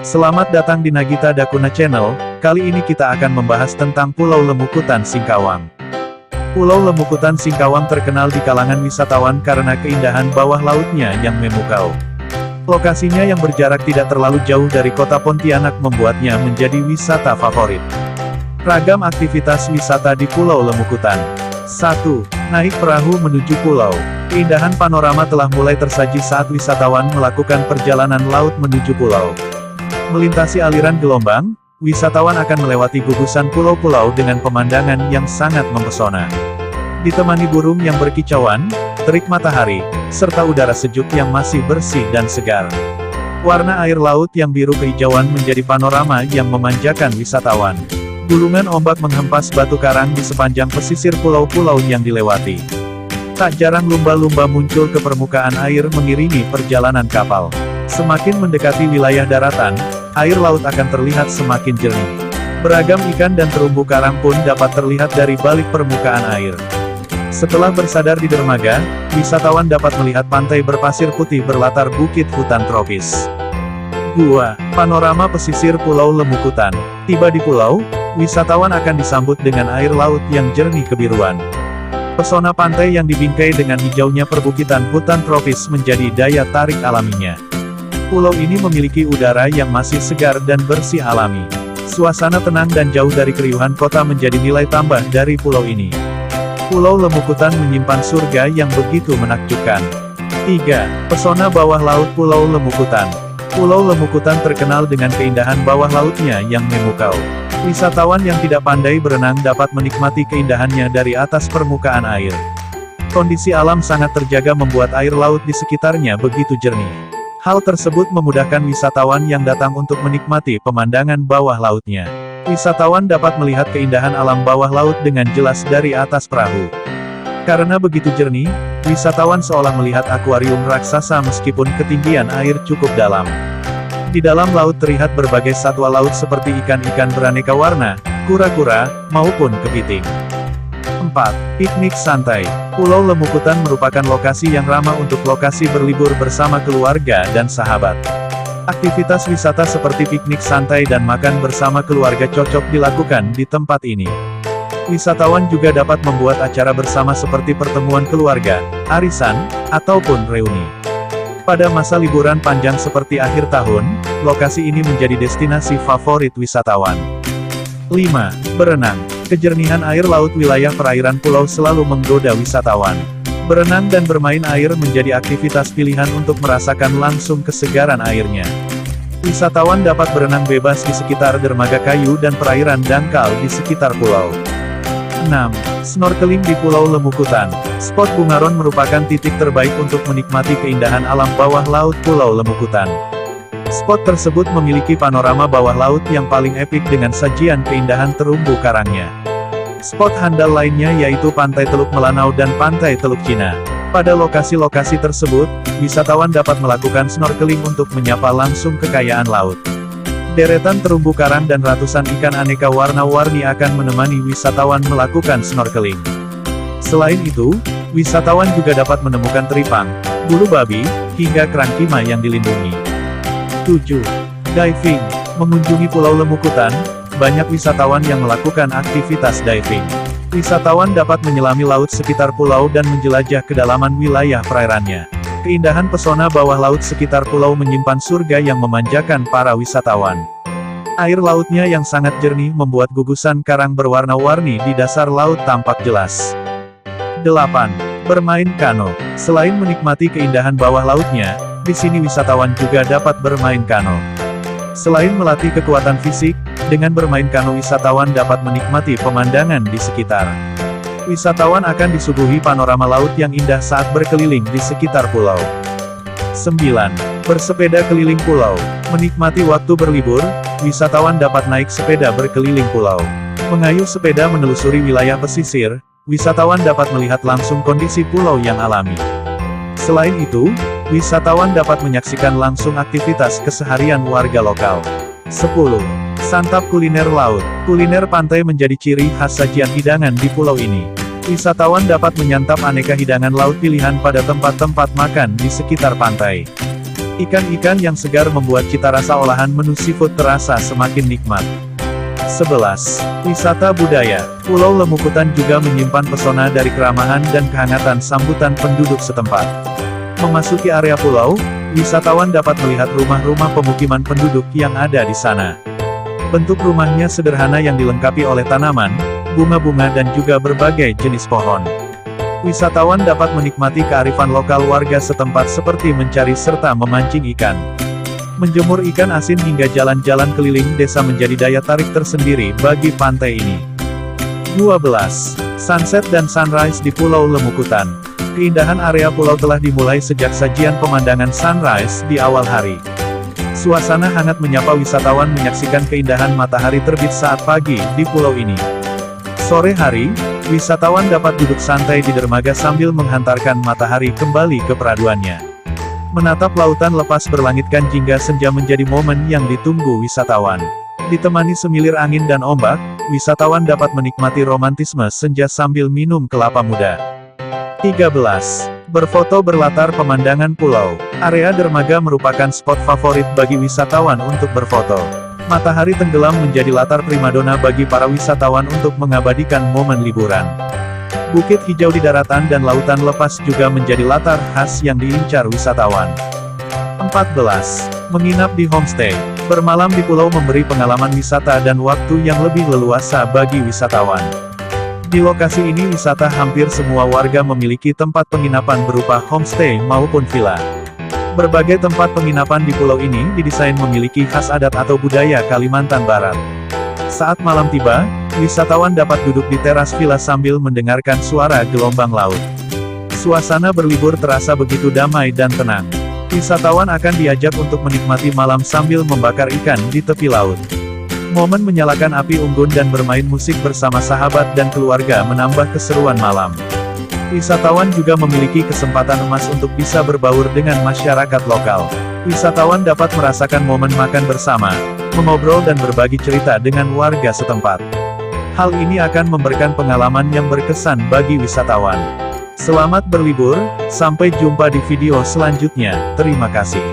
Selamat datang di Nagita Dakuna Channel. Kali ini kita akan membahas tentang Pulau Lemukutan Singkawang. Pulau Lemukutan Singkawang terkenal di kalangan wisatawan karena keindahan bawah lautnya yang memukau. Lokasinya yang berjarak tidak terlalu jauh dari kota Pontianak membuatnya menjadi wisata favorit. Ragam aktivitas wisata di Pulau Lemukutan. 1. Naik perahu menuju pulau. Keindahan panorama telah mulai tersaji saat wisatawan melakukan perjalanan laut menuju pulau. Melintasi aliran gelombang, wisatawan akan melewati gugusan pulau-pulau dengan pemandangan yang sangat mempesona. Ditemani burung yang berkicauan, terik matahari, serta udara sejuk yang masih bersih dan segar. Warna air laut yang biru kehijauan menjadi panorama yang memanjakan wisatawan. Gulungan ombak menghempas batu karang di sepanjang pesisir pulau-pulau yang dilewati. Tak jarang lumba-lumba muncul ke permukaan air mengiringi perjalanan kapal. Semakin mendekati wilayah daratan, air laut akan terlihat semakin jernih. Beragam ikan dan terumbu karang pun dapat terlihat dari balik permukaan air. Setelah bersandar di dermaga, wisatawan dapat melihat pantai berpasir putih berlatar bukit hutan tropis. 2. Panorama pesisir Pulau Lemukutan. Tiba di pulau, wisatawan akan disambut dengan air laut yang jernih kebiruan. Pesona pantai yang dibingkai dengan hijaunya perbukitan hutan tropis menjadi daya tarik alaminya. Pulau ini memiliki udara yang masih segar dan bersih alami. Suasana tenang dan jauh dari keriuhan kota menjadi nilai tambah dari pulau ini. Pulau Lemukutan menyimpan surga yang begitu menakjubkan. 3. Pesona bawah laut Pulau Lemukutan. Pulau Lemukutan terkenal dengan keindahan bawah lautnya yang memukau. Wisatawan yang tidak pandai berenang dapat menikmati keindahannya dari atas permukaan air. Kondisi alam sangat terjaga membuat air laut di sekitarnya begitu jernih. Hal tersebut memudahkan wisatawan yang datang untuk menikmati pemandangan bawah lautnya. Wisatawan dapat melihat keindahan alam bawah laut dengan jelas dari atas perahu. Karena begitu jernih, wisatawan seolah melihat akuarium raksasa meskipun ketinggian air cukup dalam. Di dalam laut terlihat berbagai satwa laut seperti ikan-ikan beraneka warna, kura-kura, maupun kepiting. 4. Piknik santai. Pulau Lemukutan merupakan lokasi yang ramah untuk lokasi berlibur bersama keluarga dan sahabat. Aktivitas wisata seperti piknik santai dan makan bersama keluarga cocok dilakukan di tempat ini. Wisatawan juga dapat membuat acara bersama seperti pertemuan keluarga, arisan, ataupun reuni. Pada masa liburan panjang seperti akhir tahun, lokasi ini menjadi destinasi favorit wisatawan. 5. Berenang. Kejernihan air laut wilayah perairan pulau selalu menggoda wisatawan. Berenang dan bermain air menjadi aktivitas pilihan untuk merasakan langsung kesegaran airnya. Wisatawan dapat berenang bebas di sekitar dermaga kayu dan perairan dangkal di sekitar pulau. 6. Snorkeling di Pulau Lemukutan. Spot Bungaron merupakan titik terbaik untuk menikmati keindahan alam bawah laut Pulau Lemukutan. Spot tersebut memiliki panorama bawah laut yang paling epik dengan sajian keindahan terumbu karangnya. Spot handal lainnya yaitu Pantai Teluk Melanau dan Pantai Teluk Cina. Pada lokasi-lokasi tersebut, wisatawan dapat melakukan snorkeling untuk menyapa langsung kekayaan laut. Deretan terumbu karang dan ratusan ikan aneka warna-warni akan menemani wisatawan melakukan snorkeling. Selain itu, wisatawan juga dapat menemukan teripang, bulu babi, hingga kerang kima yang dilindungi. 7. Diving. Mengunjungi Pulau Lemukutan, banyak wisatawan yang melakukan aktivitas diving. Wisatawan dapat menyelami laut sekitar pulau dan menjelajah kedalaman wilayah perairannya. Keindahan pesona bawah laut sekitar pulau menyimpan surga yang memanjakan para wisatawan. Air lautnya yang sangat jernih membuat gugusan karang berwarna-warni di dasar laut tampak jelas. 8. Bermain kano. Selain menikmati keindahan bawah lautnya, di sini wisatawan juga dapat bermain kano. Selain melatih kekuatan fisik, dengan bermain kano wisatawan dapat menikmati pemandangan di sekitar. Wisatawan akan disuguhi panorama laut yang indah saat berkeliling di sekitar pulau. 9. Bersepeda keliling pulau. Menikmati waktu berlibur, wisatawan dapat naik sepeda berkeliling pulau. Mengayuh sepeda menelusuri wilayah pesisir, wisatawan dapat melihat langsung kondisi pulau yang alami. Selain itu, wisatawan dapat menyaksikan langsung aktivitas keseharian warga lokal. 10. Santap kuliner laut. Kuliner pantai menjadi ciri khas sajian hidangan di pulau ini. Wisatawan dapat menyantap aneka hidangan laut pilihan pada tempat-tempat makan di sekitar pantai. Ikan-ikan yang segar membuat cita rasa olahan menu seafood terasa semakin nikmat. 11. Wisata budaya. Pulau Lemukutan juga menyimpan pesona dari keramahan dan kehangatan sambutan penduduk setempat. Memasuki area pulau, wisatawan dapat melihat rumah-rumah pemukiman penduduk yang ada di sana. Bentuk rumahnya sederhana yang dilengkapi oleh tanaman, bunga-bunga dan juga berbagai jenis pohon. Wisatawan dapat menikmati kearifan lokal warga setempat seperti mencari serta memancing ikan. Menjemur ikan asin hingga jalan-jalan keliling desa menjadi daya tarik tersendiri bagi pantai ini. 12. Sunset dan sunrise di Pulau Lemukutan. Keindahan area pulau telah dimulai sejak sajian pemandangan sunrise di awal hari. Suasana hangat menyapa wisatawan menyaksikan keindahan matahari terbit saat pagi di pulau ini. Sore hari, wisatawan dapat duduk santai di dermaga sambil menghantarkan matahari kembali ke peraduannya. Menatap lautan lepas berlangitkan jingga senja menjadi momen yang ditunggu wisatawan. Ditemani semilir angin dan ombak, wisatawan dapat menikmati romantisme senja sambil minum kelapa muda. 13. Berfoto berlatar pemandangan pulau. Area dermaga merupakan spot favorit bagi wisatawan untuk berfoto. Matahari tenggelam menjadi latar primadona bagi para wisatawan untuk mengabadikan momen liburan. Bukit hijau di daratan dan lautan lepas juga menjadi latar khas yang diincar wisatawan. 14. Menginap di homestay. Bermalam di pulau memberi pengalaman wisata dan waktu yang lebih leluasa bagi wisatawan. Di lokasi ini wisata hampir semua warga memiliki tempat penginapan berupa homestay maupun villa. Berbagai tempat penginapan di pulau ini didesain memiliki khas adat atau budaya Kalimantan Barat. Saat malam tiba, wisatawan dapat duduk di teras villa sambil mendengarkan suara gelombang laut. Suasana berlibur terasa begitu damai dan tenang. Wisatawan akan diajak untuk menikmati malam sambil membakar ikan di tepi laut. Momen menyalakan api unggun dan bermain musik bersama sahabat dan keluarga menambah keseruan malam. Wisatawan juga memiliki kesempatan emas untuk bisa berbaur dengan masyarakat lokal. Wisatawan dapat merasakan momen makan bersama, mengobrol dan berbagi cerita dengan warga setempat. Hal ini akan memberikan pengalaman yang berkesan bagi wisatawan. Selamat berlibur, sampai jumpa di video selanjutnya, terima kasih.